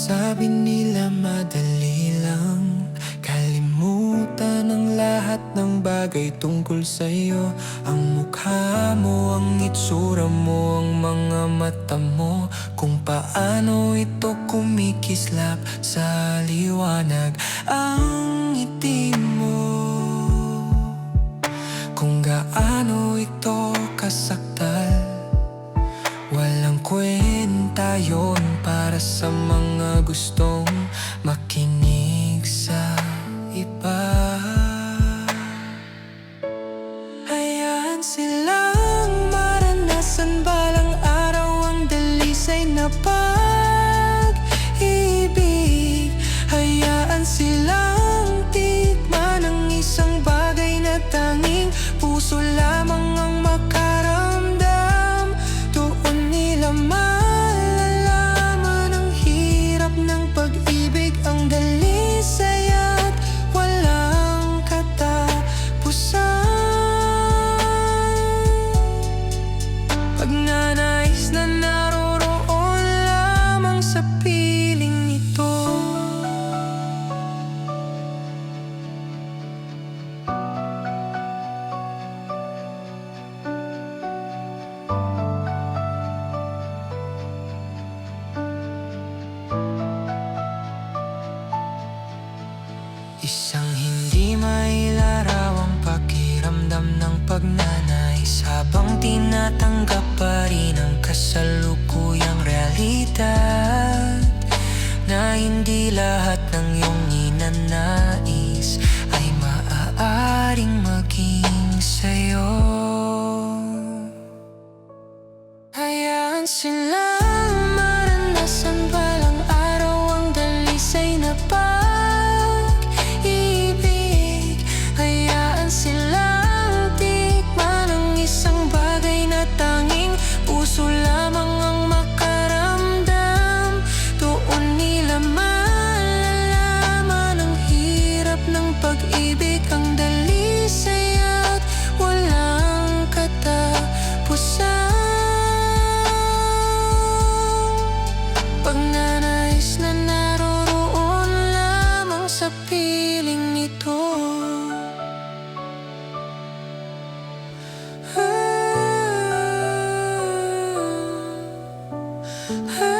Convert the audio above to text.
Sabi nila madali lang kalimutan ang lahat ng bagay tungkol sa'yo. Ang mukha mo, ang itsura mo, ang mga mata mo, kung paano ito kumikislap sa liwanag. Ang ngiti mo, kung gaano ito kasaktal. Walang kwenta yon para sa mga gustong makinig sa iba. Hayaan silang maranasan balang araw ang dalisay na pag-ibig. Hayaan silang tikman ang isang bagay na tanging puso lamang ang makaramdam. Doon nila malalaman ang hirap ng pag-ibig, ang dalisay at walang katapusan. Pagnanais na naroroon lamang sa piling ito. Isang hindi mailarawang pakiramdam ng pagnanais, habang tinatanggap pa rin ang kasalukuyang realidad, na hindi lahat ng iyong ninanais ay maaaring maging sa'yo. Hayaan silang maranasan balang araw ang dalisay na pag-ibig. Hayaan silang tikman ang isang bagay na tanging puso lamang ang makaramdam. Doon nila malalaman ang hirap ng pag-ibig, ang dalisay at walang katapusan. Pagnanais na naroroon lamang sa piling ito. Ah, ah.